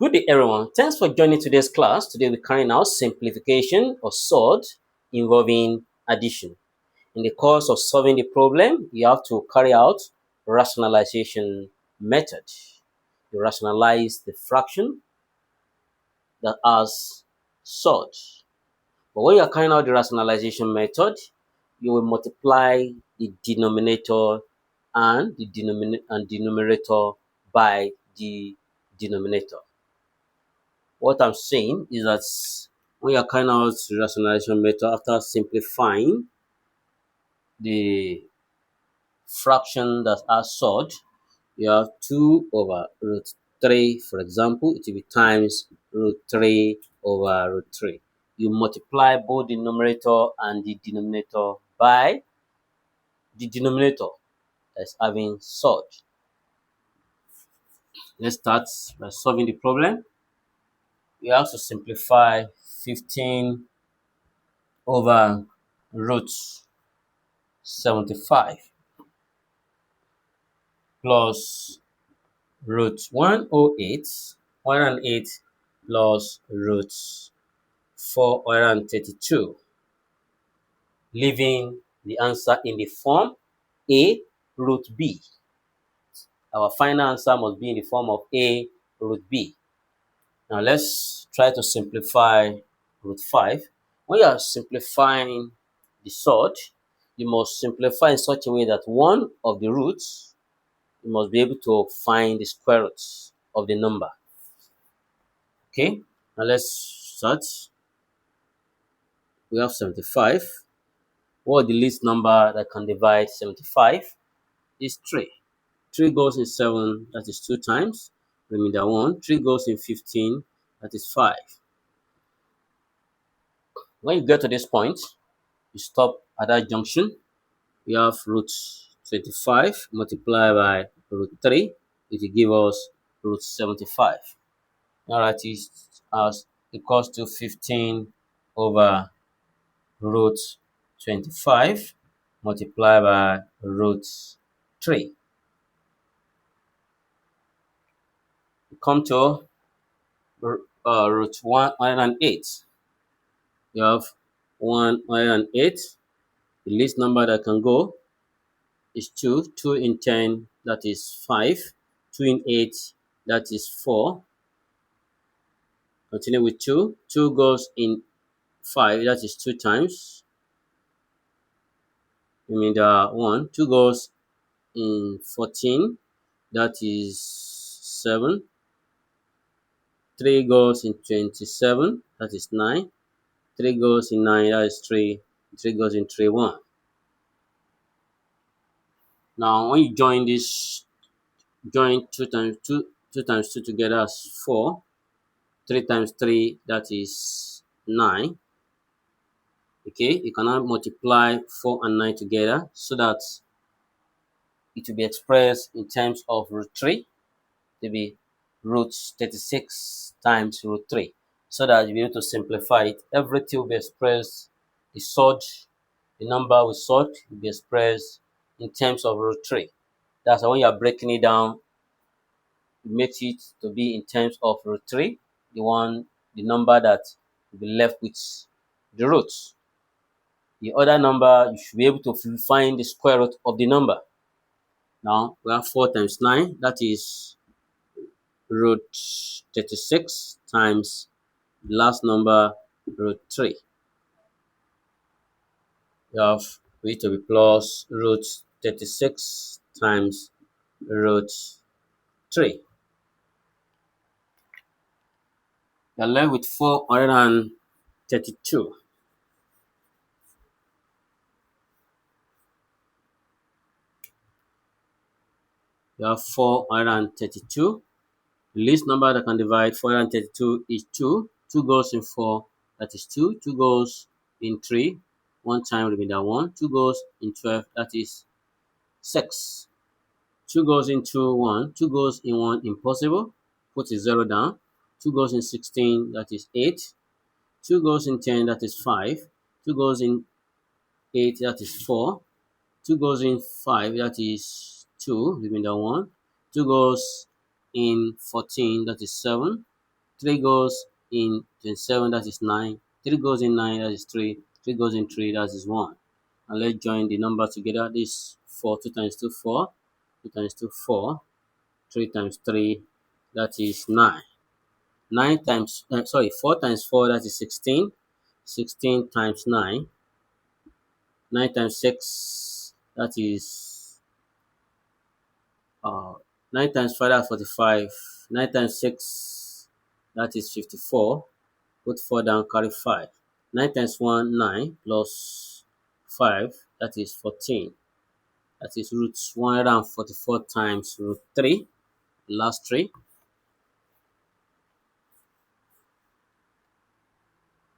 Good day, everyone. Thanks for joining today's class. Today we're carrying out simplification or sort involving addition. In the course of solving the problem, you have to carry out rationalization method. You rationalize the fraction that has sort. But when you are carrying out the rationalization method, you will multiply the denominator and the denominator by the denominator. What I'm saying is that when you're carrying out the rationalization method, after simplifying the fraction that are sort, you have 2 over root 3, for example, it will be times root 3 over root 3. You multiply both the numerator and the denominator by the denominator that's having sort. Let's start by solving the problem. We have to simplify 15 over root 75 plus root 108 plus root 432, leaving the answer in the form a root b. Our final answer must be in the form of a root b. Now let's try to simplify root 5. When you are simplifying the sort, you must simplify in such a way that one of the roots, you must be able to find the square roots of the number. Okay, now let's start. We have 75. What is the least number that can divide 75? Is 3. 3 goes in 7, that is 2 times. Remainder 1. 3 goes in 15, that is 5. When you get to this point, you stop at that junction. We have root 25 multiplied by root 3. It will give us root 75. Now that is as equals to 15 over root 25 multiplied by root 3. We come to root 108. You have 108. The least number that can go is 2. 2 in 10, that is 5. 2 in 8, that is 4. Continue with 2. 2 goes in 5, that is 2 times. Remainder 1. 2 goes in 14, that is 7. 3 goes in 27, that is 9. 3 goes in 9, that is 3. 3 goes in 3, 1. Now, when you join 2 times 2 together as 4. 3 times 3, that is 9. Okay, you cannot multiply 4 and 9 together so that it will be expressed in terms of root 3. It will be root 36 times root 3. So that you'll be able to simplify it. Everything will be expressed, the number we sort will be expressed in terms of root 3. That's why when you are breaking it down, you make it to be in terms of root 3, the number that will be left with the roots. The other number, you should be able to find the square root of the number. Now, we have 4 times 9, that is root 36 times the last number, root 3. You have it to be plus root 36 times root 3. You're left with 432. You have 432. The least number that can divide 432 is 2. 2 goes in 4, that is 2. 2 goes in 3, 1 time remainder 1. 2 goes in 12, that is 6. 2 goes in 2, 1. 2 goes in 1, impossible. Put a 0 down. 2 goes in 16, that is 8. 2 goes in 10, that is 5. 2 goes in 8, that is 4. 2 goes in 5, that is 2, remainder 1. 2 goes in 14, that is 7. 3 goes in 27, that is 9. 3 goes in 9, that is 3. 3 goes in 3, that is 1. And let's join the numbers together. This 4, 2 times 2, 4. 2 times 2, 4. 3 times 3, that is 9. 9 times, 4 times 4, that is 16. 16 times 9. 9 times 6, that is 9 times 5, that's 45. 9 times 6, that is 54. Put 4 down, carry 5. 9 times 1, 9, plus 5, that is 14. That is root 144 times root 3, last 3,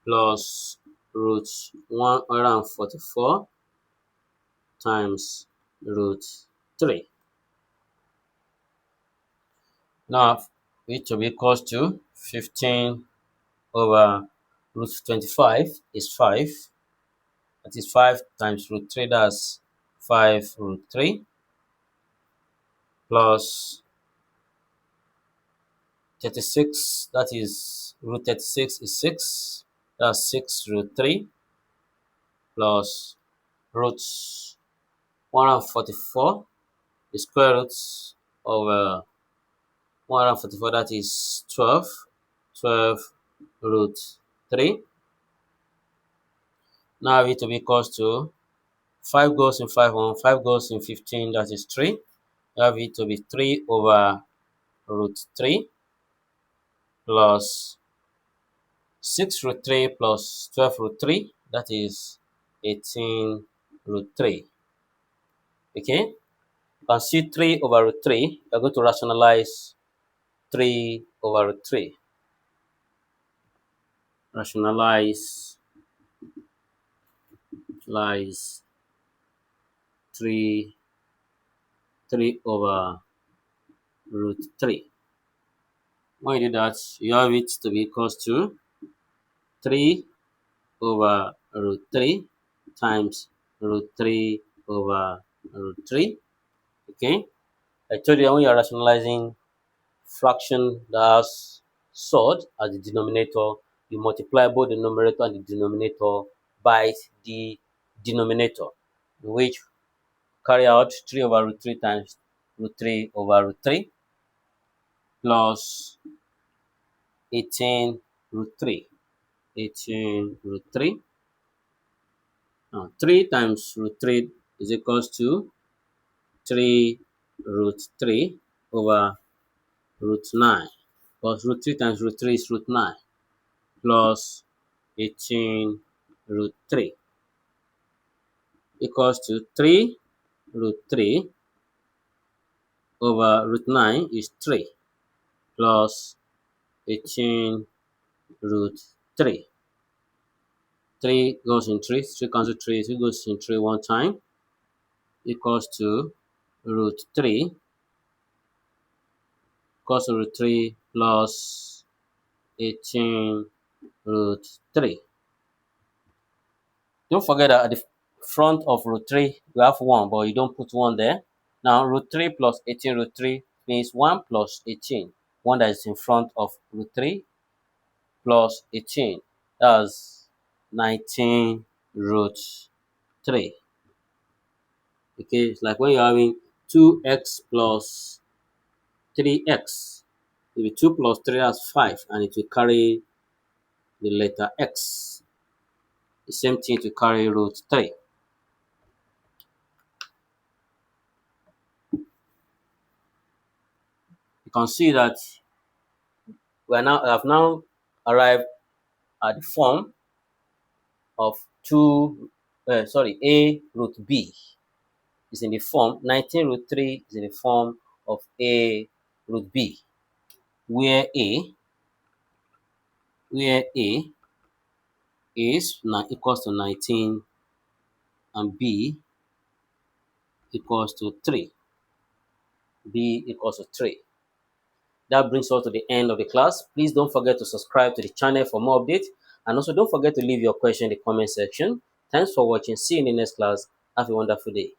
plus root 144 times root 3. Now, it will be equals to 15 over root 25 is 5. That is 5 times root 3, that's 5 root 3, plus 36, that is root 36 is 6, that's 6 root 3, plus root 144, the square root of 144, that is 12, 12 root 3. Now it will be equals to 5 goes in 5, 1, 5 goes in 15, that is 3. Have it to be 3 over root 3 plus 6 root 3 plus 12 root 3, that is 18 root 3. Okay? You can see 3 over root 3. You're going to rationalize 3 over root 3. Rationalize 3 over root 3. When you do that, you have it to be equals to 3 over root 3 times root 3 over root 3. Okay? I told you when you're rationalizing fraction that has surd as the denominator, you multiply both the numerator and the denominator by the denominator, which carry out 3 over root 3 times root 3 over root 3 plus 18 root 3. 18 root 3. Now 3 times root 3 is equals to 3 root 3 over root 9. Because root 3 times root 3 is root 9 plus 18 root 3 equals to 3 root 3 over root 9 is 3 plus 18 root 3. 3 goes in 3, 3 cancel 3, 3 goes in 3 one time, equals to root 3, equals to root 3 plus 18 root 3. Don't forget that at the front of root 3, you have 1, but you don't put 1 there. Now, root 3 plus 18 root 3 means 1 plus 18. 1 that is in front of root 3 plus 18. That's 19 root 3. Okay, it's like when you're having 2x plus 3x. If it's 2 plus 3, that's 5, and it will carry the letter x. The same thing to carry root 3. You can see that we have now arrived at the form of a root b is in the form 19 root 3 is in the form of a root b, where a is equals to 19 and b equals to 3. B equals to 3. That brings us to the end of the class. Please don't forget to subscribe to the channel for more updates, and also don't forget to leave your question in the comment section. Thanks for watching. See you in the next class. Have a wonderful day.